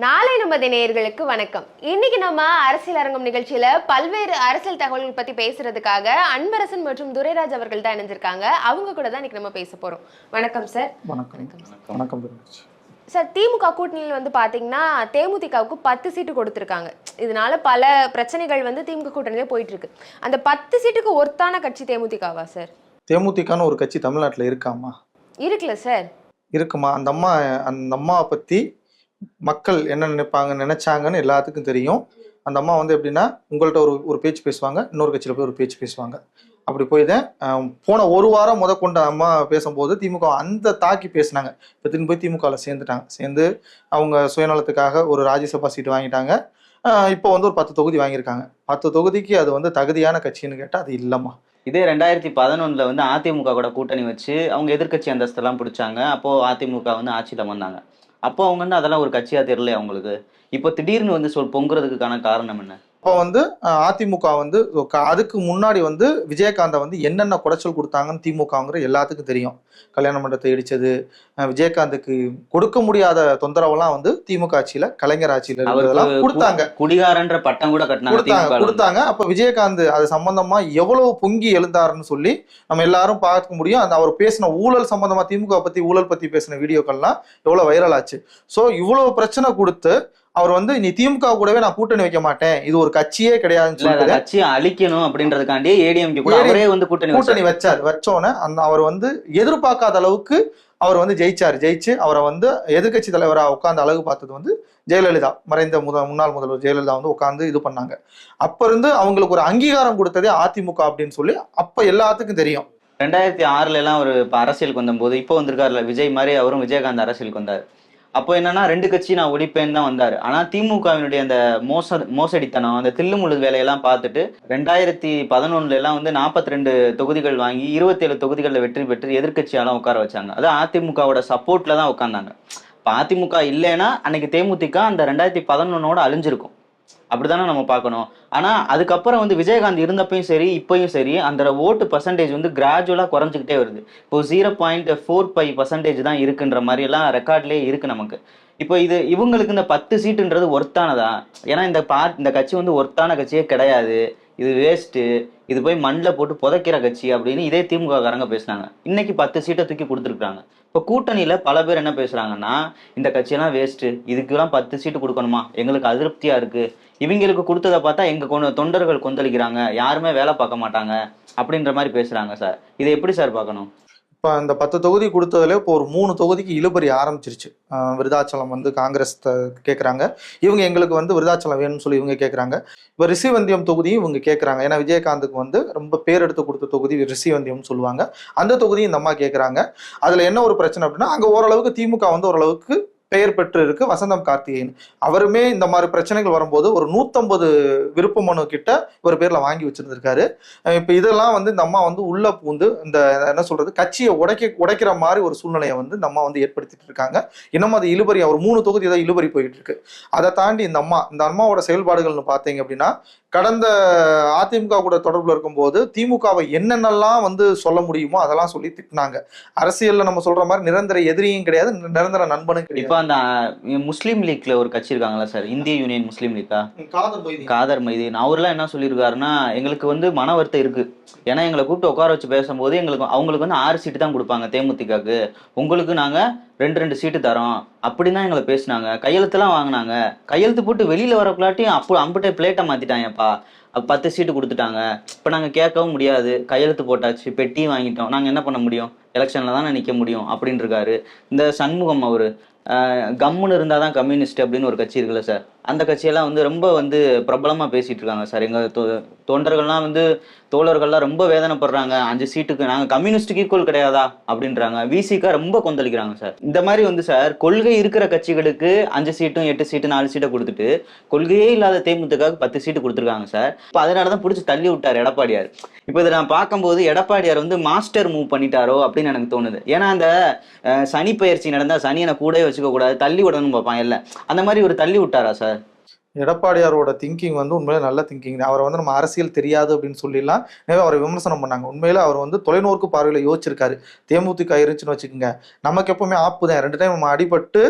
நாளை நமது நேயர்களுக்கு வணக்கம். இன்னைக்கு நம்ம அரசியல் அரங்கம் நிகழ்ச்சியில பல்வேறு அரசியல் தகவல்கள் பத்தி பேசுறதுக்காக அன்பரசன் மற்றும் துரைராஜ் அவர்கள் தான் இணைஞ்சிருக்காங்க. அவங்க கூட தான் இன்னைக்கு நம்ம பேச போறோம். வணக்கம் சார். வணக்கம் சார், திமுக கூட்டணியில் பாத்தீங்கன்னா தேமுதிகவுக்கு 10 சீட்டு கொடுத்திருக்காங்க. இதனால பல பிரச்சனைகள் திமுக கூட்டணியில போயிட்டு இருக்கு. அந்த 10 சீட்டுக்கு ஒருத்தான கட்சி தேமுதிகவா சார்? தேமுதிகன்னு ஒரு கட்சி தமிழ்நாட்டில் இருக்காமா? இருக்குல்ல சார்? இருக்குமா? அந்த அம்மா பத்தி மக்கள் என்ன நினைச்சாங்கன்னு எல்லாத்துக்கும் தெரியும். அந்த அம்மா எப்படின்னா, உங்கள்கிட்ட ஒரு பேச்சு பேசுவாங்க, இன்னொரு கட்சியில போய் ஒரு பேச்சு பேசுவாங்க. அப்படி போய்தான் போன ஒரு வாரம் கொண்ட அம்மா பேசும்போது திமுக அந்த தாக்கி பேசினாங்க. இப்போ திரும்பி போய் திமுகவில் சேர்ந்து அவங்க சுயநலத்துக்காக ஒரு ராஜ்யசபா சீட்டு வாங்கிட்டாங்க. இப்போ ஒரு 10 தொகுதி வாங்கியிருக்காங்க. 10 தொகுதிக்கு அது தகுதியான கட்சின்னு கேட்டால் அது இல்லைம்மா. இதே 2011 அதிமுக கூட கூட்டணி வச்சு அவங்க எதிர்கட்சி அந்தஸ்தெல்லாம் பிடிச்சாங்க. அப்போ அதிமுக ஆட்சியில் வந்தாங்க. அப்போ அவங்க அதெல்லாம் ஒரு கட்சியா தெரியல அவங்களுக்கு. இப்போ திடீர்னு பொங்குறதுக்கான காரணம் என்ன? இப்போ அதிமுக அதுக்கு முன்னாடி விஜயகாந்தை என்னென்ன குடைச்சல் கொடுத்தாங்கன்னு திமுகங்கிற எல்லாத்துக்கும் தெரியும். கல்யாண மண்டபத்தை இடிச்சது, விஜயகாந்துக்கு கொடுக்க முடியாத தொந்தரவெல்லாம் திமுக ஆட்சியில, கலைஞர் ஆட்சியில கொடுத்தாங்க. குடிகாரன்ற பட்டம் கூட கொடுத்தாங்க. அப்ப விஜயகாந்த் அது சம்பந்தமா எவ்வளவு பொங்கி எழுந்தாருன்னு சொல்லி நம்ம எல்லாரும் பார்க்க முடியும். அந்த அவர் பேசின ஊழல் சம்பந்தமா, திமுக பத்தி ஊழல் பத்தி பேசின வீடியோக்கள்லாம் எவ்வளவு வைரல் ஆச்சு. சோ இவ்வளவு பிரச்சனை கொடுத்து அவர் நீ திமுக கூடவே நான் கூட்டணி வைக்க மாட்டேன், இது ஒரு கட்சியே கிடையாதுன்னு சொல்லி கட்சியை அழிக்கணும் அப்படின்றதுக்காண்டி ஏடிஎம்கே கூட அவரே கூட்டணி வச்சோன்னே அவர் எதிர்பார்க்காத அளவுக்கு அவர் ஜெயிச்சு அவரை எதிர்கட்சி தலைவராக உட்கார்ந்து அழகு பார்த்தது ஜெயலலிதா, மறைந்த முன்னாள் முதல்வர் ஜெயலலிதா உட்கார்ந்து இது பண்ணாங்க. அப்ப இருந்து அவங்களுக்கு ஒரு அங்கீகாரம் கொடுத்ததே அதிமுக அப்படின்னு சொல்லி அப்ப எல்லாத்துக்கும் தெரியும். 2006 எல்லாம் ஒரு அரசியலுக்கு வந்தபோது இப்போ வந்திருக்காருல விஜய் மாதிரி, அவரும் விஜயகாந்த் அரசியலுக்கு வந்தாரு. அப்போ என்னன்னா 2 கட்சி நான் ஒழிப்பேன்னு தான் வந்தாரு. ஆனா திமுகவினுடைய அந்த மோசடித்தனம், அந்த தில்லுமுள்ளு வேலையெல்லாம் பார்த்துட்டு 2011 எல்லாம் 42 தொகுதிகள் வாங்கி 27 தொகுதிகளில் வெற்றி பெற்று எதிர்கட்சியாலாம் உட்கார வச்சாங்க. அது அதிமுகவோட சப்போர்ட்ல தான் உட்கார்ந்தாங்க. இப்போ அதிமுக இல்லைன்னா அன்னைக்கு தேமுதிக அந்த 2011 அழிஞ்சிருக்கும். அப்படித்தானே நம்ம பார்க்கணும். ஆனா அதுக்கப்புறம் விஜயகாந்த் இருந்தப்பையும் சரி இப்பயும் சரி அந்த ஓட்டு பர்சன்டேஜ் கிராஜுவலா குறைஞ்சிக்கிட்டே வருது. இப்போ 0.45% தான் இருக்குன்ற மாதிரி எல்லாம் ரெக்கார்ட்லயே இருக்கு நமக்கு. இப்போ இவங்களுக்கு இந்த 10 சீட்டுன்றது ஒர்த்தானதா? ஏன்னா இந்த கட்சி ஒர்த்தான கட்சியே கிடையாது, இது வேஸ்ட்டு, இது போய் மண்ணில் போட்டு புதைக்கிற கட்சி அப்படின்னு இதே திமுக காரங்க பேசினாங்க. இன்னைக்கு 10 சீட்டை தூக்கி கொடுத்துருக்காங்க. இப்போ கூட்டணியில பல பேர் என்ன பேசுறாங்கன்னா, இந்த கட்சியெல்லாம் வேஸ்ட்டு, இதுக்கெல்லாம் 10 சீட்டு கொடுக்கணுமா, எங்களுக்கு அதிருப்தியா இருக்கு, இவங்களுக்கு கொடுத்ததை பார்த்தா எங்க தொண்டர்கள் கொந்தளிக்கிறாங்க, யாருமே வேலை பார்க்க மாட்டாங்க அப்படின்ற மாதிரி பேசுறாங்க. சார் இதை எப்படி சார் பார்க்கணும்? இப்போ அந்த 10 தொகுதி கொடுத்ததுல இப்போ ஒரு 3 தொகுதிக்கு இழுபறி ஆரம்பிச்சிருச்சு. விருதாச்சலம் காங்கிரஸ் கேட்குறாங்க, இவங்க எங்களுக்கு விருதாச்சலம் வேணும்னு சொல்லி இவங்க கேட்குறாங்க. இப்போ ரிஷிவந்தியம் தொகுதியும் இவங்க கேட்குறாங்க. ஏன்னா விஜயகாந்துக்கு ரொம்ப பேர் எடுத்து கொடுத்த தொகுதி ரிஷிவந்தியம்னு சொல்லுவாங்க. அந்த தொகுதியும் இந்த அம்மா கேட்குறாங்க. அதில் என்ன ஒரு பிரச்சனை அப்படின்னா, அங்கே ஓரளவுக்கு திமுக ஓரளவுக்கு பெயர் பெற்று இருக்கு. வசந்தம் கார்த்திகேயன் அவருமே இந்த மாதிரி பிரச்சனைகள் வரும்போது ஒரு 150 விருப்ப மனு கிட்ட ஒரு பேர்ல வாங்கி வச்சிருந்திருக்காரு. இப்ப இதெல்லாம் இந்த அம்மா உள்ள பூந்து இந்த என்ன சொல்றது, கட்சியை உடைக்கிற மாதிரி ஒரு சூழ்நிலையை இந்த அம்மா ஏற்படுத்திட்டு இருக்காங்க. இன்னமும் அது இழுபறி, ஒரு 3 தொகுதி தான் இழுபறி போயிட்டு இருக்கு. அதை தாண்டி இந்த அம்மாவோட செயல்பாடுகள்னு பார்த்தீங்க அப்படின்னா, கடந்த அதிமுக கூட தொடர்புல இருக்கும்போது திமுகவை என்னென்னலாம் சொல்ல முடியுமோ அதெல்லாம் சொல்லி திட்டினாங்க. அரசியல்ல நம்ம சொல்ற மாதிரி நிரந்தர எதிரியும் கிடையாது, நிரந்தர நண்பனும் கிடையாது. இப்ப அந்த முஸ்லீம் லீக்ல ஒரு கட்சி இருக்காங்களா சார், இந்திய யூனியன் முஸ்லீம் லீக்கா, காதர் மைதீன், அவர்லாம் என்ன சொல்லியிருக்காருன்னா, எங்களுக்கு மன வருத்தம் இருக்கு. ஏன்னா எங்களை கூப்பிட்டு உட்கார வச்சு பேசும்போது அவங்களுக்கு 6 சீட்டு தான் கொடுப்பாங்க தேமுதிகக்கு, உங்களுக்கு நாங்க 2 சீட்டு தரோம் அப்படின்னு தான் எங்களை பேசினாங்க. கையெழுத்துலாம் வாங்கினாங்க. கையெழுத்து போட்டு வெளியில வரக்குள்ளாட்டியும் அம்பிட்டே பிளேட்டை மாத்திட்டாங்கப்பா, 10 சீட்டு கொடுத்துட்டாங்க. இப்போ நாங்கள் கேட்கவும் முடியாது, கையெழுத்து போட்டாச்சு, பெட்டியும் வாங்கிட்டோம், நாங்கள் என்ன பண்ண முடியும், எலெக்ஷன்ல தான் நிற்க முடியும் அப்படின்னு இருக்காரு. இந்த சண்முகம் அவரு கம்முன்னு இருந்தால் தான் கம்யூனிஸ்ட் அப்படின்னு ஒரு கட்சி இருக்குல்ல சார், அந்த கட்சியெல்லாம் ரொம்ப பிரபலமாக பேசிட்டு இருக்காங்க சார். எங்கள் தொண்டர்கள்லாம் தோழர்கள்லாம் ரொம்ப வேதனைப்படுறாங்க, 5 சீட்டுக்கு நாங்கள் கம்யூனிஸ்டுக்கு ஈக்குவல் கிடையாதா அப்படின்றாங்க. விசிகா ரொம்ப கொந்தளிக்கிறாங்க சார். இந்த மாதிரி சார் கொள்கை இருக்கிற கட்சிகளுக்கு 5 சீட்டும் 8 சீட்டு 4 சீட்டை கொடுத்துட்டு கொள்கையே இல்லாத தேமுதிக 10 சீட்டு கொடுத்துருக்காங்க சார். இப்போ அதனால தான் பிடிச்சி தள்ளி விட்டார் எடப்பாடியார். இப்போ இதை நான் பார்க்கும்போது எடப்பாடியார் மாஸ்டர் மூவ் பண்ணிட்டாரோ அப்படின்னு எனக்கு தோணுது. ஏன்னா அந்த சனி பயிற்சி நடந்தால் சனியனை கூட வச்சுக்க கூடாது, தள்ளி விடணும்னு பார்ப்பான் இல்லை, அந்த மாதிரி ஒரு தள்ளி விட்டாரா சார்? எடப்பாடியாரோட திங்கிங் வந்து உண்மையிலே நல்ல திங்கிங். அவரை வந்து நம்ம அரசியல் தெரியாது அப்படின்னு சொல்லிடலாம் அவரை விமர்சனம் பண்ணாங்க. உண்மையில அவர் வந்து தொலைநோக்கு பார்வையில் யோசிச்சிருக்காரு. தேமுதிக இருந்துச்சுன்னு வச்சுக்கோங்க, நமக்கு எப்பவுமே ஆப்பு தான். 2 டைம் நம்ம அடிபட்டு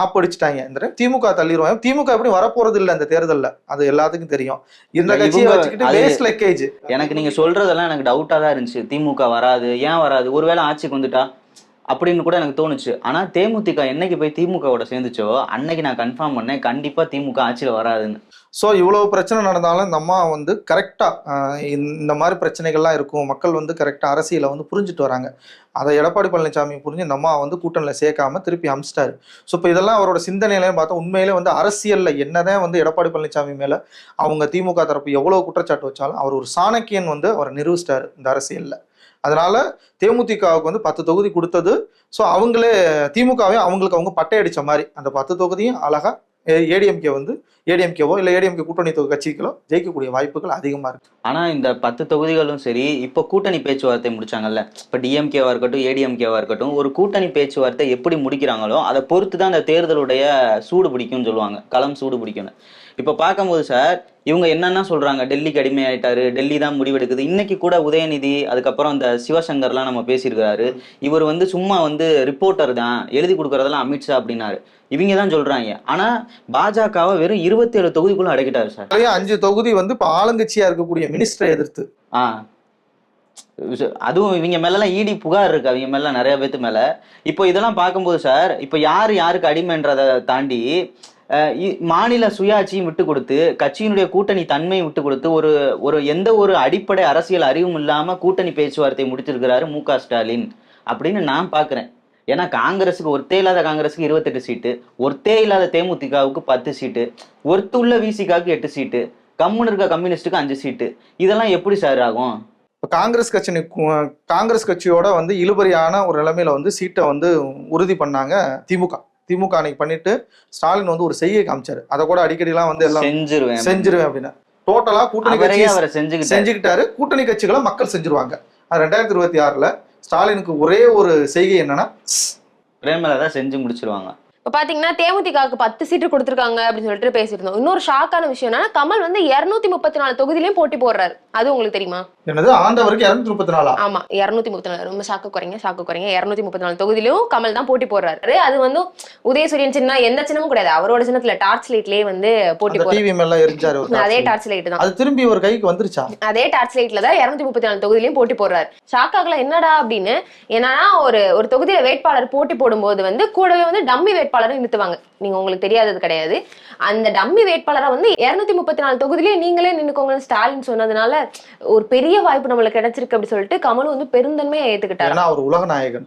ஆப்பு அடிச்சுட்டாங்க. இந்த டைம் திமுக தள்ளிடுவாங்க. திமுக எப்படி வரப்போறது இல்லை இந்த தேர்தலில், அது எல்லாத்துக்கும் தெரியும். இந்த கட்சியை வச்சுக்கிட்டு வேஸ்ட் லெக்கேஜ். எனக்கு நீங்க சொல்றதெல்லாம் எனக்கு டவுட்டா தான் இருந்துச்சு. திமுக வராது, ஏன் வராது, ஒருவேளை ஆட்சிக்கு வந்துட்டா அப்படின்னு கூட எனக்கு தோணுச்சு. ஆனா தேமுதிக என்னைக்கு போய் திமுகவோட சேர்ந்துச்சோ அன்னைக்கு நான் கன்ஃபார்ம் பண்ணேன், கண்டிப்பா திமுக ஆட்சியில வராதுன்னு. ஸோ இவ்வளவு பிரச்சனை நடந்தாலும் இந்த அம்மா வந்து கரெக்டாக இந்த மாதிரி பிரச்சனைகள்லாம் இருக்கும், மக்கள் வந்து கரெக்டாக அரசியலை வந்து புரிஞ்சுட்டு வராங்க. அதை எடப்பாடி பழனிசாமி புரிஞ்சு இந்த அம்மா வந்து கூட்டணியில் சேர்க்காம திருப்பி அமிச்சிட்டாரு. ஸோ இப்போ இதெல்லாம் அவரோட சிந்தனையிலையும் பார்த்தா உண்மையிலே வந்து அரசியலில் என்னதான் வந்து எடப்பாடி பழனிசாமி மேலே அவங்க திமுக தரப்பு எவ்வளோ குற்றச்சாட்டு வச்சாலும் அவர் ஒரு சாணக்கியன் வந்து அவரை நிரூபிச்சிட்டாரு இந்த அரசியலில். அதனால தேமுதிகவுக்கு வந்து 10 தொகுதி கொடுத்தது. ஸோ அவங்களே திமுகவே அவங்களுக்கு அவங்க பட்டை அடிச்ச மாதிரி அந்த 10 தொகுதியும் அழகா ஏடிஎம்கே வந்து ஏடிஎம்கேவோ இல்லை ஏடிஎம்கே கூட்டணி கட்சிகளோ ஜெயிக்கக்கூடிய வாய்ப்புகள் அதிகமாக இருக்கு. ஆனா இந்த 10 தொகுதிகளும் சரி, இப்போ கூட்டணி பேச்சுவார்த்தை முடிச்சாங்கல்ல, இப்போ டிஎம்கேவா இருக்கட்டும் ஏடிஎம்கேவா இருக்கட்டும், ஒரு கூட்டணி பேச்சுவார்த்தை எப்படி முடிக்கிறாங்களோ அதை பொறுத்து தான் அந்த தேர்தலுடைய சூடு பிடிக்கும்னு சொல்லுவாங்க, களம் சூடு பிடிக்கும்னு. இப்போ பார்க்கும்போது சார் இவங்க என்னென்ன சொல்றாங்க, டெல்லிக்கு அடிமையாயிட்டாரு, டெல்லி தான் முடிவெடுக்குது. இன்னைக்கு கூட உதயநிதி அதுக்கப்புறம் இந்த சிவசங்கர்லாம் நம்ம பேசியிருக்கிறாரு. இவர் வந்து சும்மா வந்து ரிப்போர்ட்டர் தான், எழுதி கொடுக்கறதெல்லாம் அமித்ஷா அப்படின்னாரு. இவங்க தான் சொல்றாங்க. ஆனா பாஜகவை வெறும் 27 தொகுதிக்குள்ள அடக்கிட்டாரு சார். 5 தொகுதி வந்து இப்ப ஆளுங்கட்சியா இருக்கக்கூடிய மினிஸ்டரை எதிர்த்து. அதுவும் இவங்க மேலாம் இடி புகார் இருக்கு, அவங்க மேல நிறைய பேத்து மேல. இப்போ இதெல்லாம் பார்க்கும்போது சார், இப்போ யாருக்கு அடிமைன்றதை தாண்டி மாநில சுயாட்சியும் விட்டு கொடுத்து, கட்சியினுடைய கூட்டணி தன்மையை விட்டு கொடுத்து, ஒரு எந்த ஒரு அடிப்படை அரசியல் அறிவும் இல்லாம கூட்டணி பேச்சுவார்த்தை முடிச்சிருக்கிறாரு மு.க. ஸ்டாலின் அப்படின்னு நான் பாக்குறேன். ஏன்னா காங்கிரஸுக்கு ஒருத்தே இல்லாத காங்கிரஸுக்கு 28 சீட்டு, ஒருத்தே இல்லாத தேமுதிகவுக்கு 10 சீட்டு, ஒருத்துள்ள விசிகாவுக்கு 8 சீட்டு, கம்முன்னு இருக்க கம்யூனிஸ்டுக்கு 5 சீட்டு. இதெல்லாம் எப்படி சார் ஆகும்? காங்கிரஸ் கட்சியோட வந்து இழுபறியான ஒரு நிலைமையில வந்து சீட்டை வந்து உறுதி பண்ணாங்க திமுக அன்னைக்கு பண்ணிட்டு ஸ்டாலின் வந்து ஒரு செய்கை காமிச்சாரு. அதை கூட அடிக்கடிலாம் வந்து எல்லாம் செஞ்சிருவேன் அப்படின்னு டோட்டலா கூட்டணி செஞ்சுக்கிட்டாரு. கூட்டணி கட்சிகளை மக்கள் செஞ்சிருவாங்க. 2026 ஸ்டாலினுக்கு ஒரே ஒரு செய்கை என்னன்னா பிரேமலதா செஞ்சு முடிச்சிருவாங்க. இப்போ பார்த்தீங்கன்னா தேமுதிகவுக்கு 10 சீட்டு கொடுத்துருக்காங்க அப்படின்னு சொல்லிட்டு பேசியிருந்தோம். இன்னொரு ஷாக்கான விஷயம் என்னன்னா கமல் வந்து 234 தொகுதியிலையும் போட்டி போடுறாரு. அது உங்களுக்கு தெரியுமா? என்னது ஆண்டவருக்கு 234? ஆமா 234. ரொம்ப ஷாக்கு குறைங்க 234 தொகுதியிலும் கமல் தான் போட்டி போடுறாரு. அது வந்து உதயசூரியன் சின்ன எந்த சின்னமும் கிடையாது, அவரோட சின்னத்துல டார்ச் லைட்லயே வந்து போட்டி போடுறாரு. அதே டார்ச் லைட் தான். அது திரும்பி ஒரு கைக்கு வந்துருச்சா? அதே டார்ச் லைட்ல தான் 234 தொகுதியிலையும் போட்டி போடுறாரு. ஷாக்காகல என்னடா அப்படின்னு. ஏன்னா ஒரு தொகுதியில வேட்பாளர் போட்டி போடும்போது வந்து கூடவே வந்து டம்மி வேட்பாளர் நிறுத்துவாங்க. நீங்க உங்களுக்கு தெரியாதது கிடையாது. அந்த டம்மி வேட்பாளரை வந்து 234 தொகுதியிலேயே நீங்களே நின்னுக்கோங்க ஸ்டாலின் சொன்னதுனால ஒரு பெரிய வாய்ப்பு நம்மளுக்கு கிடைச்சிருக்கு அப்படி சொல்லிட்டு கமலும் வந்து பெருந்தன்மையை ஏத்துக்கிட்டாரு. அவர் உலக நாயகன்.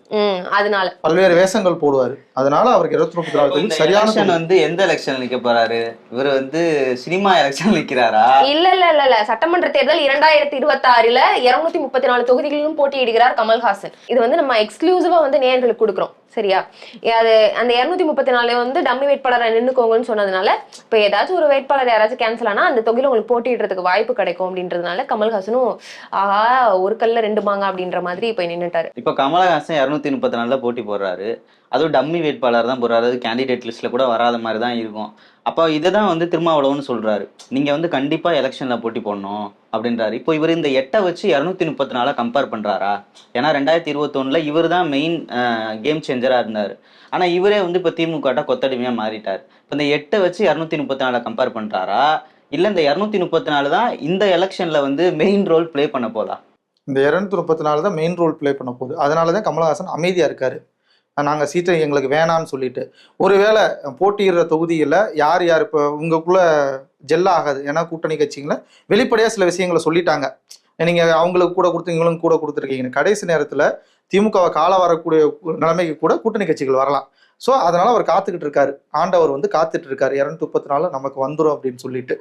அதனால பல்வேறு வேஷங்கள் போடுவாரு. அதனால அவருக்கு 234 சரியான வந்து எந்த எலெக்ஷன் நிக்க போறாரு? இவர் வந்து சினிமா எலெக்ஷன் நிக்கிறாரா? இல்ல சட்டமன்ற தேர்தல் 2026 234 தொகுதிகளிலும் போட்டியிடுகிறார் கமல்ஹாசன். இது வந்து நம்ம எக்ஸ்க்ளூசிவா வந்து நேயர்களுக்கு கொடுக்குறோம். சரியா? அது அந்த 234 வந்து டம்மி வேட்பாளரை நின்னுக்கோங்கன்னு சொன்னதுனால இப்ப ஏதாச்சும் ஒரு வேட்பாளர் யாராச்சும் கேன்சல் ஆனா அந்த தொகுதியில உங்களுக்கு போட்டியிடுறதுக்கு வாய்ப்பு கிடைக்கும் அப்படின்றதுனால கமல்ஹாசனும் ஆஹா ஒரு கல்ல 2 மாங்க அப்படின்ற மாதிரி இப்ப நின்னுட்டாரு. இப்ப கமல்ஹாசன் 234 போட்டி போடுறாரு. அதுவும் டம்மி வேட்பாளர் தான் போடுறாரு. அதாவது கேண்டிடேட் லிஸ்ட்ல கூட வராத மாதிரி தான் இருக்கும். அப்போ இதை தான் வந்து திருமாவளவன் சொல்றாரு, நீங்க வந்து கண்டிப்பா எலெக்ஷன்ல போட்டி போடணும் அப்படின்றாரு. இப்போ இவர் இந்த 8 வச்சு 234 கம்பேர் பண்றாரா? ஏன்னா 2021 இவர் தான் மெயின் கேம் சேஞ்சரா இருந்தாரு. ஆனா இவரே வந்து இப்ப திமுக கொத்தடிமையா மாறிட்டார். இப்போ இந்த 8 வச்சு 234 கம்பேர் பண்றாரா, இல்ல இந்த 234 தான் இந்த எலெக்ஷன்ல வந்து மெயின் ரோல் பிளே பண்ண போதா? இந்த 234 தான் மெயின் ரோல் பிளே பண்ண போகுது. அதனாலதான் கமல்ஹாசன் அமைதியா இருக்காரு. நாங்க சீட்டை எங்களுக்கு வேணாம்னு சொல்லிட்டு. ஒருவேளை போட்டியிடுற தொகுதியில் யார் இப்போ உங்களுக்குள்ள ஜெல்ல ஆகாது. ஏன்னா கூட்டணி கட்சிங்களை வெளிப்படையா சில விஷயங்களை சொல்லிட்டாங்க. நீங்க அவங்களுக்கு கூட கொடுத்து இவங்களுக்கு கூட கொடுத்துருக்கீங்க. கடைசி நேரத்துல திமுகவை கால வரக்கூடிய நிலைமைக்கு கூட கூட்டணி கட்சிகள் வரலாம். ஸோ அதனால அவர் காத்துக்கிட்டு இருக்காரு. ஆண்டவர் வந்து காத்துட்டு இருக்காரு 234 நமக்கு வந்துடும் அப்படின்னு சொல்லிட்டு.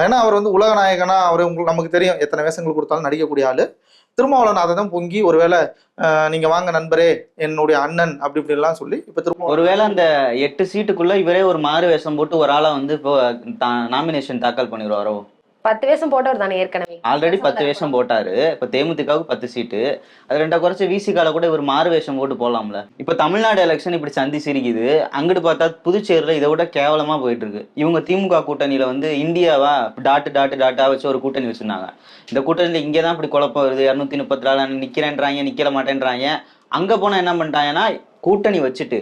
ஏன்னா அவர் வந்து உலக நாயகனா அவர் நமக்கு தெரியும், எத்தனை வேஷங்கள் கொடுத்தாலும் நடிக்கக்கூடிய ஆளு. திருமாவளவன் அதை தான் பொங்கி ஒருவேளை நீங்க வாங்க நண்பரே என்னுடைய அண்ணன் அப்படி இப்படிலாம் சொல்லி இப்ப திரும்ப ஒருவேளை அந்த 8 சீட்டுக்குள்ள இவரே ஒரு மாறு வேஷம் போட்டு ஒரு ஆளை வந்து இப்போ நாமினேஷன் தாக்கல் பண்ணிடுவாரோ? 10 வேஷம் போட்டவர் தானே ஏற்கனவே. ஆல்ரெடி 10 வேஷம் போட்டாரு. இப்ப தேமுதிகவுக்கு 10 சீட்டு, அது 2 குறைச்சு விசிகால கூட இவர் மாறு வேஷம் போட்டு போலாம்ல. இப்ப தமிழ்நாடு எலெக்ஷன் இப்படி சந்தி சிரிக்குது, அங்கிட்டு பார்த்தா புதுச்சேரியில இதை விட கேவலமா போயிட்டு இருக்கு. இவங்க திமுக கூட்டணியில வந்து இந்தியாவா டாட்டா வச்சு ஒரு கூட்டணி வச்சிருந்தாங்க. இந்த கூட்டணியில இங்கதான் இப்படி குழப்பம் வருது. 234 நிக்கிறேன்றாங்க, நிக்கல மாட்டேன்றாங்க. அங்க போனா என்ன பண்ணிட்டாங்கன்னா, கூட்டணி வச்சுட்டு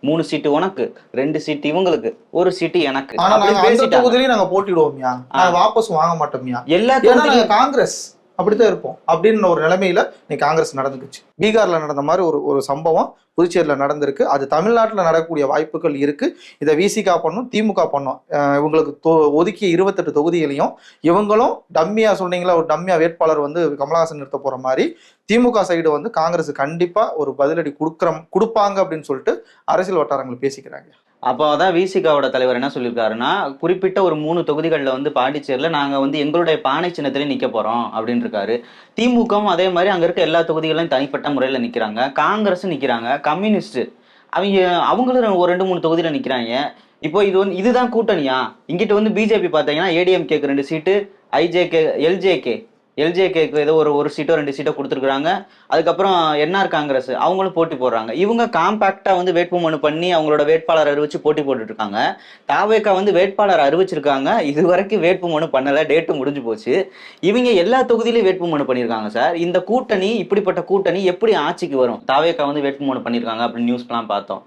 3 சீட்டு உனக்கு, 2 சீட்டு இவங்களுக்கு, 1 சீட்டு எனக்கு. ஆனா நாங்க அந்த தொகுதியிலையும் நாங்க போட்டிடுவோம்யா, நாங்க வாபஸ் வாங்க மாட்டோம்யா. எல்லா காங்கிரஸ் அப்படித்தான் இருப்போம் அப்படின்னு ஒரு நிலைமையில நீ காங்கிரஸ் நடந்துக்குச்சு. பீகார்ல நடந்த மாதிரி ஒரு சம்பவம் புதுச்சேரியில நடந்திருக்கு. அது தமிழ்நாட்டில் நடக்கக்கூடிய வாய்ப்புகள் இருக்கு. இதை விசிகா பண்ணும், திமுக பண்ணும். இவங்களுக்கு ஒதுக்கிய 28 தொகுதிகளையும் இவங்களும் டம்மியா சொன்னீங்களா, ஒரு டம்மியா வேட்பாளர் வந்து கமலஹாசன் நிறுத்த போற மாதிரி திமுக சைடு வந்து காங்கிரஸ் கண்டிப்பா ஒரு பதிலடி கொடுப்பாங்க அப்படின்னு சொல்லிட்டு அரசியல் வட்டாரங்கள் பேசிக்கிறாங்க. அப்போதான் விசிகாவோட தலைவர் என்ன சொல்லியிருக்காருன்னா, குறிப்பிட்ட ஒரு 3 தொகுதிகளில் வந்து பாண்டிச்சேரியில நாங்க வந்து எங்களுடைய பானை சின்னத்திலே நிக்க போறோம் அப்படின்னு இருக்காரு. திமுகவும் அதே மாதிரி அங்க இருக்க எல்லா தொகுதிகளையும் தனிப்பட்ட முறையில நிக்கிறாங்க. காங்கிரஸும் நிக்கிறாங்க, கம்யூனிஸ்ட் அவங்களும் ஒரு 2-3 தொகுதியில நிக்கிறாங்க. இப்போ இதுதான் கூட்டணியா? இங்கிட்ட வந்து பிஜேபி பாத்தீங்கன்னா ஏடிஎம்கேக்கு 2 சீட்டு, எல்ஜேகேக்கு ஏதோ ஒரு சீட்டோ 2 சீட்டோ கொடுத்துருக்காங்க. அதுக்கப்புறம் என்ஆர் காங்கிரஸ் அவங்களும் போட்டி போடுறாங்க. இவங்க காம்பாக்டா வந்து வேட்புமனு பண்ணி அவங்களோட வேட்பாளர் அறிவிச்சு போட்டி போட்டுட்டு இருக்காங்க. தாவேகா வந்து வேட்பாளர் அறிவிச்சிருக்காங்க, இது வரைக்கும் வேட்புமனு பண்ணல, டேட்டு முடிஞ்சு போச்சு. இவங்க எல்லா தொகுதியிலையும் வேட்புமனு பண்ணியிருக்காங்க சார். இந்த கூட்டணி, இப்படிப்பட்ட கூட்டணி எப்படி ஆட்சிக்கு வரும்? தாவேகா வந்து வேட்புமனு பண்ணியிருக்காங்க அப்படின்னு நியூஸ்லாம் பார்த்தோம்.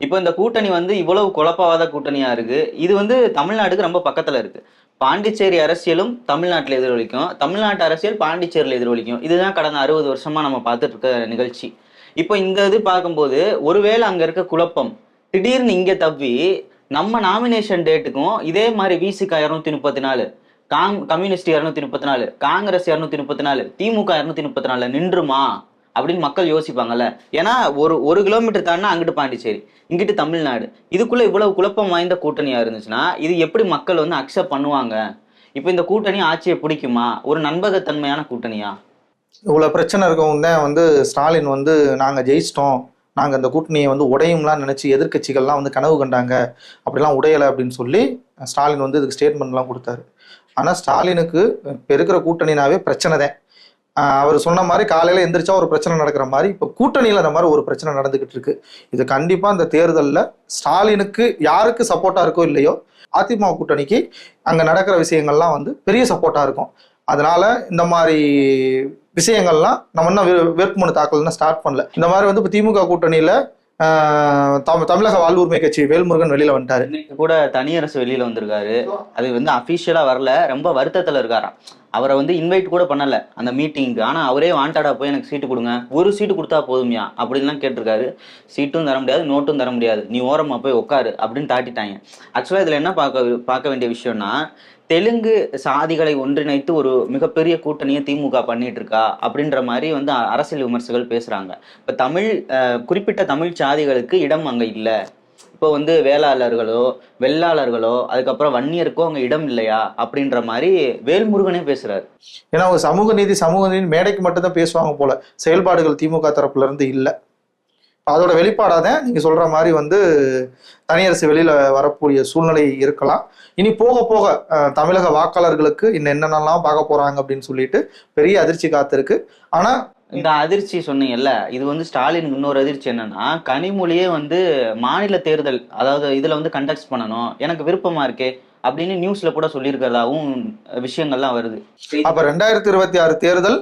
இப்போ இந்த கூட்டணி வந்து இவ்வளவு குழப்பவாத கூட்டணியா இருக்கு. இது வந்து தமிழ்நாடுக்கு ரொம்ப பக்கத்துல இருக்கு. பாண்டிச்சேரி அரசியலும் தமிழ்நாட்டில் எதிரொலிக்கும், தமிழ்நாட்டு அரசியல் பாண்டிச்சேரியில் எதிரொலிக்கும். இதுதான் கடந்த 60 வருஷமா நம்ம பார்த்துட்டு இருக்க நிகழ்ச்சி. இப்போ இந்த இது பார்க்கும்போது ஒருவேளை அங்க இருக்க குழப்பம் திடீர்னு இங்க தப்பி நம்ம நாமினேஷன் டேட்டுக்கும் இதே மாதிரி விசிகா 234, கம்யூனிஸ்ட் 234, காங்கிரஸ் 234, திமுக 234 நின்றுமா அப்படின்னு மக்கள் யோசிப்பாங்கல்ல. ஏன்னா ஒரு கிலோமீட்டர் தாண்டா அங்கிட்டு பாண்டிச்சேரி, இங்கிட்டு தமிழ்நாடு. இதுக்குள்ள இவ்வளவு குழப்பம் வாய்ந்த கூட்டணியா இருந்துச்சுன்னா இது எப்படி மக்கள் வந்து அக்செப்ட் பண்ணுவாங்க? இப்ப இந்த கூட்டணி ஆட்சியை பிடிக்குமா? ஒரு நம்பகத்தன்மையான கூட்டணியா? இவ்வளவு பிரச்சனை இருக்கவங்க தான் வந்து ஸ்டாலின் வந்து நாங்க ஜெயிச்சிட்டோம், நாங்க அந்த கூட்டணியை வந்து உடையும்லாம் நினைச்சு எதிர்கட்சிகள்லாம் வந்து கனவு கண்டாங்க, அப்படிலாம் உடையலை அப்படின்னு சொல்லி ஸ்டாலின் வந்து இதுக்கு ஸ்டேட்மெண்ட்லாம் கொடுத்தாரு. ஆனா ஸ்டாலினுக்கு இப்ப இருக்கிற கூட்டணினாவே பிரச்சனை தான். அவர் சொன்ன மாதிரி காலையில எந்திரிச்சா ஒரு பிரச்சனை நடக்கிற மாதிரி இப்போ கூட்டணியில அந்த மாதிரி ஒரு பிரச்சனை நடந்துகிட்டு இருக்கு. இது கண்டிப்பா இந்த தேர்தலில் ஸ்டாலினுக்கு யாருக்கு சப்போர்ட்டா இருக்கோ இல்லையோ, அதிமுக கூட்டணிக்கு அங்க நடக்கிற விஷயங்கள்லாம் வந்து பெரிய சப்போர்ட்டா இருக்கும். அதனால இந்த மாதிரி விஷயங்கள்லாம் நம்ம இன்னும் வேட்புமனு தாக்கல்னா ஸ்டார்ட் பண்ணல. இந்த மாதிரி வந்து இப்போ திமுக கூட்டணியில தமிழக வாழ்வுரிமை கட்சி வேல்முருகன் வெளியில வந்துட்டாரு. இன்னைக்கு கூட தனியரசு வெளியில வந்திருக்காரு. அது வந்து அபிஷியலா வரல, ரொம்ப வருத்தத்துல இருக்காராம். அவரை வந்து இன்வைட் கூட பண்ணல அந்த மீட்டிங்க்கு. ஆனா அவரே வாண்டடா போய் எனக்கு சீட்டு கொடுங்க, 1 சீட்டு கொடுத்தா போதுமையா அப்படின்லாம் கேட்டிருக்காரு. சீட்டும் தர முடியாது, நோட்டும் தர முடியாது, நீ ஓரமா போய் உட்காரு அப்படின்னு தாட்டிட்டாங்க. ஆக்சுவலா இதுல என்ன பார்க்க வேண்டிய விஷயம்னா, தெலுங்கு சாதிகளை ஒன்றிணைத்து ஒரு மிகப்பெரிய கூட்டணியை திமுக பண்ணிட்டு இருக்கா அப்படின்ற மாதிரி வந்து அரசியல் விமர்சகர்கள் பேசுறாங்க. இப்ப குறிப்பிட்ட தமிழ் சாதிகளுக்கு இடம் அங்க இல்லை. இப்போ வந்து வேளாளர்களோ வெள்ளாளர்களோ அதுக்கப்புறம் வன்னியருக்கோ அங்க இடம் இல்லையா அப்படின்ற மாதிரி வேல்முருகனே பேசுறாரு. ஏன்னா அவங்க சமூக நீதி மேடைக்கு மட்டும்தான் பேசுவாங்க போல, செயல்பாடுகள் திமுக தரப்புல இருந்து இல்லை. அதோட வெளிப்பாடாதான் நீங்க சொல்ற மாதிரி வந்து தனியரசு வெளியில வரக்கூடிய சூழ்நிலை இருக்கலாம். இனி போக போக தமிழக வாக்காளர்களுக்கு இன்னும் என்னென்னலாம் பார்க்க போறாங்க அப்படின்னு சொல்லிட்டு பெரிய அதிர்ச்சி காத்திருக்கு. ஆனா இந்த அதிர்ச்சி சொன்னீங்கல்ல, இது வந்து ஸ்டாலின் இன்னொரு அதிர்ச்சி என்னன்னா, கனிமொழியே வந்து மாநில தேர்தல், அதாவது இதுல வந்து கண்டக்ட் பண்ணணும், எனக்கு விருப்பமா இருக்கே அப்படின்னு நியூஸ்ல கூட சொல்லியிருக்கிறதாவும் விஷயங்கள்லாம் வருது. அப்ப 2026 தேர்தல்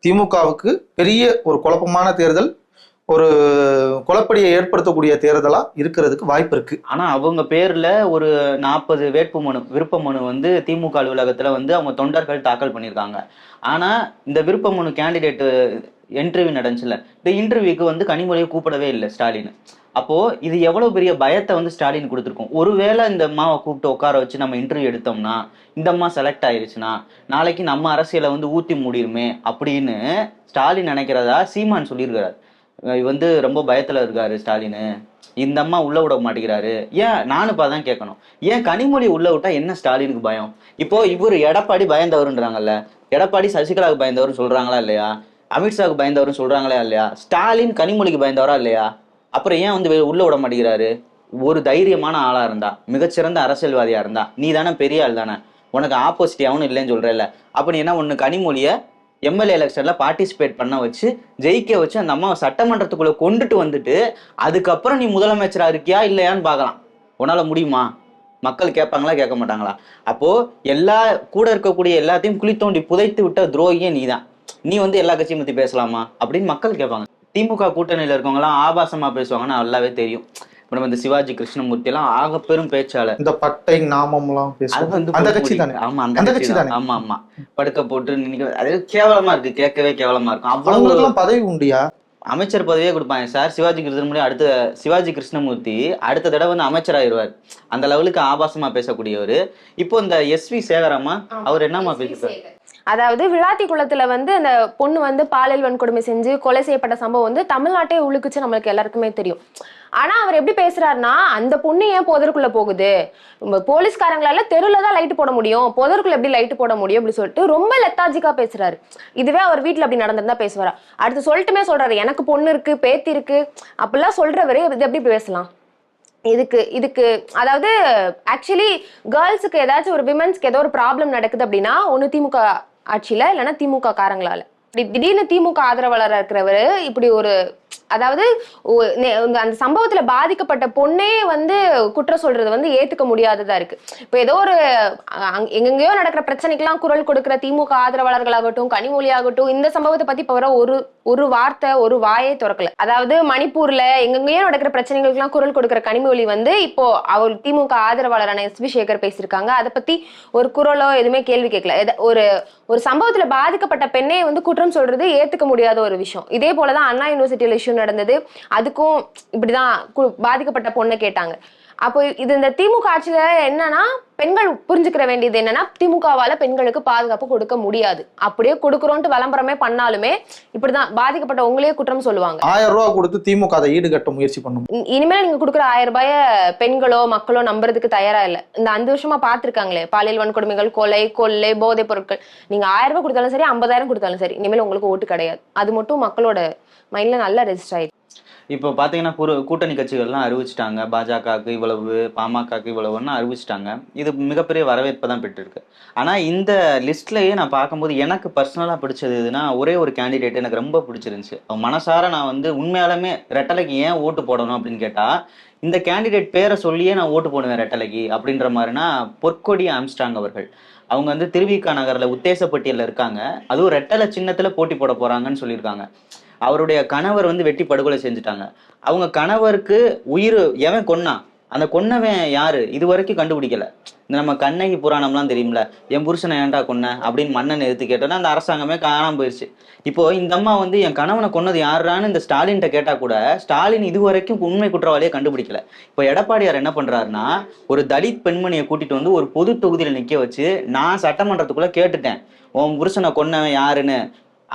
திமுகவுக்கு பெரிய ஒரு குழப்பமான தேர்தல், ஒரு குழப்படியை ஏற்படுத்தக்கூடிய தேர்தலா இருக்கிறதுக்கு வாய்ப்பு இருக்கு. ஆனா அவங்க பேர்ல ஒரு 40 விருப்ப மனு வந்து திமுக அலுவலகத்துல வந்து அவங்க தொண்டர்கள் தாக்கல் பண்ணியிருக்காங்க. ஆனா இந்த விருப்ப மனு கேண்டிடேட் இன்டர்வியூ நடந்துச்சுல, இந்த இன்டர்வியூக்கு வந்து கனிமொழியை கூப்பிடவே இல்லை ஸ்டாலின். அப்போ இது எவ்வளவு பெரிய பயத்தை வந்து ஸ்டாலின் கொடுத்துருக்கோம். ஒருவேளை இந்த அம்மாவை கூப்பிட்டு உட்கார வச்சு நம்ம இன்டர்வியூ எடுத்தோம்னா, இந்த அம்மா செலக்ட் ஆயிருச்சுன்னா நாளைக்கு நம்ம அரசியலை வந்து ஊத்தி மூடிருமே அப்படின்னு ஸ்டாலின் நினைக்கிறதா சீமான் சொல்லியிருக்கிறார். வந்து ரொம்ப பயத்துல இருக்காரு ஸ்டாலின், இந்த அம்மா உள்ள விட மாட்டேங்கிறாரு. ஏன் நானும் தான் கேட்கணும், ஏன் கனிமொழி உள்ள விட்டா என்ன ஸ்டாலினுக்கு பயம்? இப்போ இவர் எடப்பாடி பயந்தவருன்றாங்கல்ல, எடப்பாடி சசிகலாவுக்கு பயந்தவர்னு சொல்றாங்களா இல்லையா, அமித்ஷாவுக்கு பயந்தவர்னு சொல்றாங்களா இல்லையா, ஸ்டாலின் கனிமொழிக்கு பயந்தவரா இல்லையா? அப்புறம் ஏன் வந்து உள்ள விட மாட்டேங்கிறாரு? ஒரு தைரியமான ஆளா இருந்தா, மிகச்சிறந்த அரசியல்வாதியா இருந்தா, நீ தானே பெரிய ஆள் தானே, உனக்கு ஆப்போசிட் அவனும் இல்லைன்னு சொல்றேன்ல. அப்ப நீ என்ன ஒண்ணு கனிமொழிய எம்எல்ஏ எலெக்ஷன்ல பார்ட்டிசிபேட் பண்ண வச்சு ஜெயிக்க வச்சு அந்த அம்மாவை சட்டமன்றத்துக்குள்ள கொண்டுட்டு வந்துட்டு அதுக்கப்புறம் நீ முதலமைச்சரா இருக்கியா இல்லையான்னு பார்க்கலாம். உன்னால முடியுமா? மக்கள் கேட்பாங்களா கேட்க மாட்டாங்களா? அப்போ எல்லா கூட இருக்கக்கூடிய எல்லாத்தையும் குழி தோண்டி புதைத்து விட்ட துரோகியே நீதான். நீ வந்து எல்லா கட்சியும் பத்தி பேசலாமா அப்படின்னு மக்கள் கேட்பாங்க. திமுக கூட்டணியில இருக்கவங்க எல்லாம் ஆபாசமா பேசுவாங்கன்னு நல்லாவே தெரியும். இப்ப நம்ம இந்த சிவாஜி கிருஷ்ணமூர்த்தி எல்லாம் ஆக பெரும் பேச்சாளர். இந்த பட்டை நாமம் எல்லாம் அந்த கட்சி தானே. ஆமா அந்த கட்சி தானே. ஆமா ஆமா படுக்க போட்டு நீங்க அது கேவலமா இருக்கு, கேட்கவே கேவலமா இருக்கும். அவ்வளவு பதவி உண்டியா? அமைச்சர் பதவியே கொடுப்பாங்க சார். சிவாஜி கிருஷ்ணமூர்த்தி சிவாஜி கிருஷ்ணமூர்த்தி அடுத்த தடவை வந்து அமைச்சராயிருவார். அந்த லெவலுக்கு ஆபாசமா பேசக்கூடியவர். இப்போ இந்த எஸ்வி சேகரம்மா அவர் என்னமா பேசுறாரு? அதாவது விளாத்திக்குளத்துல வந்து அந்த பொண்ணு வந்து பாலியல் வன்கொடுமை செஞ்சு கொலை செய்யப்பட்ட சம்பவம் வந்து தமிழ்நாட்டே உழுக்குச்சு, நம்மளுக்கு எல்லாருக்குமே தெரியும். ஆனா அவர் எப்படி பேசுறாருன்னா, அந்த பொண்ணு ஏன் புதருக்குள்ள போகுது, போலீஸ்காரங்களால தெருல தான் லைட் போட முடியும், புதருக்குள்ள எப்படி லைட் போட முடியும் அப்படின்னு சொல்லிட்டு ரொம்ப லெத்தாஜிக்கா பேசுறாரு. இதுவே அவர் வீட்டுல அப்படி நடந்திருந்தா பேசுவாரா? அடுத்து சொல்லிட்டுமே சொல்றாரு எனக்கு பொண்ணு இருக்கு பேத்தி இருக்கு அப்படிலாம் சொல்றவரு இது எப்படி பேசலாம்? இதுக்கு அதாவது ஆக்சுவலி கேர்ள்ஸுக்கு ஏதாச்சும் ஒரு விமென்ஸ்க்கு ஏதோ ஒரு ப்ராப்ளம் நடக்குது அப்படின்னா ஒண்ணு திமுக ஆட்சியில இல்லைன்னா திமுக காரங்களால. திடீர்னு திமுக ஆதரவாளராக இருக்கிறவரு இப்படி ஒரு அதாவது அந்த சம்பவத்துல பாதிக்கப்பட்ட பொண்ணே வந்து குற்றம் சொல்றது வந்து ஏத்துக்க முடியாததா இருக்கு. இப்ப ஏதோ ஒரு எங்கெங்கயோ நடக்கிற பிரச்சனைக்கெல்லாம் குரல் கொடுக்கிற திமுக ஆதரவாளர்களாகட்டும் கனிமொழி ஆகட்டும் இந்த சம்பவத்தை பத்தி இப்ப வர ஒரு வார்த்தை ஒரு வாயே திறக்கல. அதாவது மணிப்பூர்ல எங்கெங்கயோ நடக்கிற பிரச்சனைகளுக்கு எல்லாம் குரல் கொடுக்கிற கனிமொழி வந்து இப்போ அவர் திமுக ஆதரவாளரான எஸ்வி சேகர் பேசியிருக்காங்க. அதை பத்தி ஒரு குரலோ எதுவுமே கேள்வி கேட்கல. ஒரு சம்பவத்துல பாதிக்கப்பட்ட பெண்ணே வந்து குற்றம் சொல்றது ஏத்துக்க முடியாத ஒரு விஷயம். இதே போலதான் அண்ணா யூனிவர்சிட்டியில இஷ்யூ நடந்தது. அதுக்கும் இப்படிதான் பாதிக்கப்பட்ட பொண்ணை கேட்டாங்க. அப்போ இது இந்த திமுக ஆட்சியில என்னன்னா பெண்கள் புரிஞ்சுக்கிற வேண்டியது என்னன்னா திமுகவால பெண்களுக்கு பாதுகாப்பு கொடுக்க முடியாது. அப்படியே கொடுக்குறோன்ட்டு விளம்பரமே பண்ணாலுமே இப்படிதான் பாதிக்கப்பட்ட உங்களே குற்றம் சொல்லுவாங்க. 1000 ரூபாய் கொடுத்து திமுக அதை ஈடுகட்ட முயற்சி பண்ணும். இனிமேல் நீங்க கொடுக்குற 1000 ரூபாய பெண்களோ மக்களோ நம்புறதுக்கு தயாரா இல்ல. இந்த 5 வருஷமா பாத்துருக்காங்களே பாலியல் வன்கொடுமைகள் கொலை கொள்ளை போதைப் பொருட்கள். நீங்க 1000 ரூபாய் கொடுத்தாலும் சரி 50,000 கொடுத்தாலும் சரி இனிமேல் உங்களுக்கு ஓட்டு கிடையாது. அது மட்டும் மக்களோட மைண்ட்ல நல்லா ரெஜிஸ்டர் ஆயிடுச்சு. இப்போ பார்த்தீங்கன்னா கூட்டணி கட்சிகள்லாம் அறிவிச்சிட்டாங்க. பாஜகவுக்கு இவ்வளவு, பாமகவுக்கு இவ்வளவுன்னு அறிவிச்சிட்டாங்க. இது மிகப்பெரிய வரவேற்பை தான் பெற்றிருக்கு. ஆனால் இந்த லிஸ்ட்லேயே நான் பார்க்கும்போது எனக்கு பர்சனலாக பிடிச்சது எதுனா ஒரே ஒரு கேண்டிடேட் எனக்கு ரொம்ப பிடிச்சிருந்துச்சு. மனசார நான் வந்து உண்மையாலுமே ரெட்டலைக்கு ஏன் ஓட்டு போடணும் அப்படின்னு கேட்டால் இந்த கேண்டிடேட் பேரை சொல்லியே நான் ஓட்டு போடுவேன் ரெட்டலைக்கு அப்படின்ற மாதிரினா பொற்கொடி ஆம்ஸ்ட்ராங் அவர்கள். அவங்க வந்து திருவிக நகரில் உத்தேசப்பட்டியலில் இருக்காங்க. அதுவும் ரெட்டலை சின்னத்தில் போட்டி போட போகிறாங்கன்னு சொல்லியிருக்காங்க. அவருடைய கணவர் வந்து வெட்டி படுகொலை செஞ்சுட்டாங்க. அவங்க கணவருக்கு உயிர் எவன் கொன்னான், அந்த கொன்னவன் யாரு இது வரைக்கும் கண்டுபிடிக்கல. நம்ம கண்ணகி புராணம்லாம் தெரியும்ல, என் புருஷனை ஏன்டா கொன்ன அப்படின்னு மன்னன் எடுத்து கேட்டோன்னா அந்த அரசாங்கமே காணாம போயிடுச்சு. இப்போ இந்த அம்மா வந்து என் கணவனை கொன்னது யாருன்னு இந்த ஸ்டாலின்கிட்ட கேட்டா கூட ஸ்டாலின் இது வரைக்கும் உண்மை குற்றவாளியை கண்டுபிடிக்கல. இப்போ எடப்பாடியார் என்ன பண்றாருன்னா ஒரு தலித் பெண்மணியை கூட்டிட்டு வந்து ஒரு பொது தொகுதியில நிக்க வச்சு நான் சட்டமன்றத்துக்குள்ள கேட்டுட்டேன் உன் புருஷனை கொன்னவன் யாருன்னு.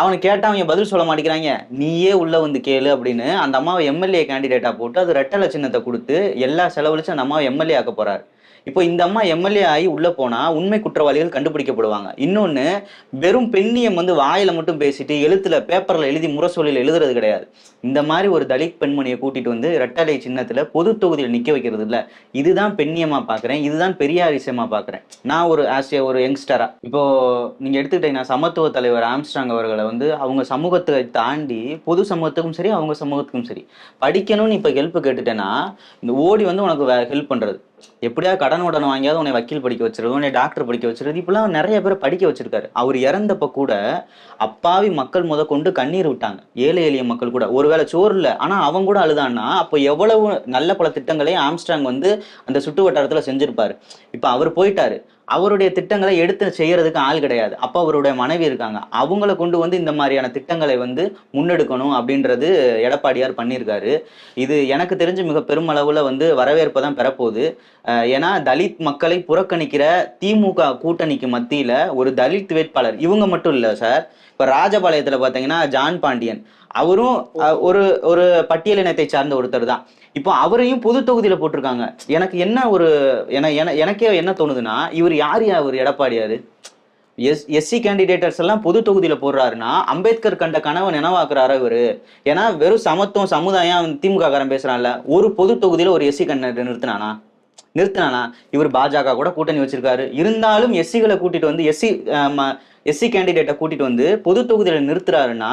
அவனை கேட்டா அவங்க பதில் சொல்ல மாட்டேங்கிறாங்க. நீயே உள்ள வந்து கேளு அப்படின்னு அந்த அம்மாவை எம்எல்ஏ கேண்டிடேட்டா போட்டு அது ரெட்டலை சின்னத்தை கொடுத்து எல்லா செலவழிச்சு அந்த அம்மாவை எம்எல்ஏ ஆக்க போறாரு. இப்போ இந்த அம்மா எம்எல்ஏ ஆகி உள்ள போனா உண்மை குற்றவாளிகள் கண்டுபிடிக்கப்படுவாங்க. இன்னொன்னு வெறும் பெண்ணியம் வந்து வாயில மட்டும் பேசிட்டு எழுத்துல பேப்பர்ல எழுதி முரசொலியில் எழுதுறது கிடையாது. இந்த மாதிரி ஒரு தலித் பெண்மணியை கூட்டிட்டு வந்து ரெட்டலை சின்னத்துல பொது தொகுதியில் நிக்க வைக்கிறது இல்ல. இதுதான் பெண்ணியமா பாக்குறேன், இதுதான் பெரியாரிசமா பாக்குறேன் நான் ஒரு ஒரு யங்ஸ்டரா. இப்போ நீங்க எடுத்துக்கிட்டீங்கன்னா சமத்துவ தலைவர் ஆம்ஸ்ட்ராங் அவர்களை வந்து அவங்க சமூகத்தை தாண்டி பொது சமூகத்துக்கும் சரி அவங்க சமூகத்துக்கும் சரி படிக்கணும்னு இப்ப ஹெல்ப் கேட்டுட்டேன்னா இந்த ஓடி வந்து உனக்கு ஹெல்ப் பண்றது. எப்படியா கடன் உடனே வாங்கியாவது உன்னை வக்கீல் படிக்க வச்சிருது, உன்னை டாக்டர் படிக்க வச்சிருது. இப்பெல்லாம் நிறைய பேரை படிக்க வச்சிருக்காரு. அவர் இறந்தப்ப கூட அப்பாவி மக்கள் கொண்டு கண்ணீர் விட்டாங்க. ஏழை எளிய மக்கள் கூட ஒருவேளை சோறு இல்லை ஆனா அவங்க கூட அழுதான்னா அப்போ எவ்வளவு நல்ல பல திட்டங்களையும் ஆம்ஸ்ட்ராங் வந்து அந்த சுற்று வட்டாரத்துல செஞ்சிருப்பாரு. இப்ப அவர் போயிட்டாரு. அவருடைய திட்டங்களை எடுத்து செய்யறதுக்கு ஆள் கிடையாது. அப்போ அவருடைய மனைவி இருக்காங்க. அவங்கள கொண்டு வந்து இந்த மாதிரியான திட்டங்களை வந்து முன்னெடுக்கணும் அப்படின்றது எடப்பாடியார் பண்ணியிருக்காரு. இது எனக்கு தெரிஞ்சு மிக பெருமளவுல வந்து வரவேற்பை தான் பெறப்போகுது. ஏன்னா தலித் மக்களை புறக்கணிக்கிற திமுக கூட்டணிக்கு மத்தியில ஒரு தலித் வேட்பாளர் இவங்க மட்டும் இல்லை சார். இப்ப ராஜபாளையத்துல பாத்தீங்கன்னா ஜான் பாண்டியன் அவரும் ஒரு பட்டியலினத்தை சார்ந்த ஒருத்தர் தான். இப்போ அவரையும் பொது தொகுதியில போட்டிருக்காங்க. எனக்கு என்ன எனக்கே என்ன தோணுதுன்னா இவர் அவர் எடப்பாடியாரு எஸ்சி கேண்டிடேட்டர்ஸ் எல்லாம் பொது தொகுதியில போடுறாருன்னா அம்பேத்கர் கண்ட கனவை நினைவாக்குறாரு இவரு. ஏன்னா வெறும் சமத்துவம் சமுதாயம் திமுக காரன் பேசுறான்ல, ஒரு பொது தொகுதியில ஒரு எஸ்சி கேண்டிடேட் நிறுத்தினானா? நிறுத்தினானா? இவர் பாஜக கூட கூட்டணி வச்சிருக்காரு, இருந்தாலும் எஸ்சிகளை கூட்டிட்டு வந்து எஸ்சி கேண்டிடேட்டை கூட்டிட்டு வந்து பொது தொகுதியில நிறுத்துறாருன்னா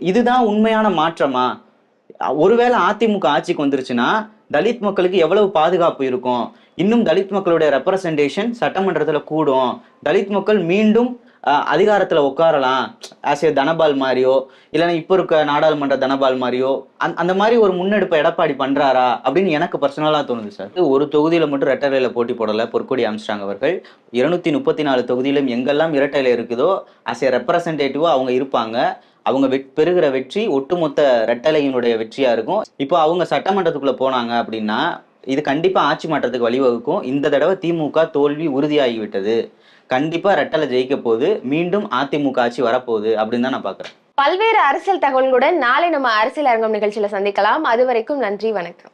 இதுதான் உண்மையான மாற்றமா? ஒருவேளை அதிமுக ஆட்சிக்கு வந்துருச்சுன்னா தலித் மக்களுக்கு எவ்வளவு பாதுகாப்பு இருக்கும்? இன்னும் தலித் மக்களுடைய ரெப்ரசன்டேஷன் சட்டமன்றத்துல கூடும், தலித் மக்கள் மீண்டும் அதிகாரத்துல உட்காரலாம், ஆஸ் ஏ தனபால் மாதிரியோ இல்லைன்னா இப்ப இருக்க நாடாளுமன்ற தனபால் மாதிரியோ. அந்த மாதிரி ஒரு முன்னெடுப்பை எடப்பாடி பண்றாரா அப்படின்னு எனக்கு பர்சனலா தோணுது சார். ஒரு தொகுதியில மட்டும் இரட்டையில போட்டி போடல பொற்கொடி ஆம்ஸ்ட்ராங் அவர்கள். 234 தொகுதியிலும் எங்கெல்லாம் இரட்டையில இருக்குதோ ஆஸ் ஏ ரெப்ரசன்டேட்டிவா அவங்க இருப்பாங்க. அவங்க பெறுகிற வெற்றி ஒட்டுமொத்த ரெட்டலையினுடைய வெற்றியா இருக்கும். இப்போ அவங்க சட்டமன்றத்துக்குள்ள போனாங்க அப்படின்னா இது கண்டிப்பா ஆட்சி மாற்றத்துக்கு வழிவகுக்கும். இந்த தடவை திமுக தோல்வி உறுதியாகிவிட்டது. கண்டிப்பா ரெட்டலை ஜெயிக்க போகுது, மீண்டும் அதிமுக ஆட்சி வரப்போகுது அப்படின்னு தான் நான் பாக்குறேன். பல்வேறு அரசியல் தகவல்களுடன் நாளை நம்ம அரசியல் அரங்கம் நிகழ்ச்சியில சந்திக்கலாம். அது வரைக்கும் நன்றி, வணக்கம்.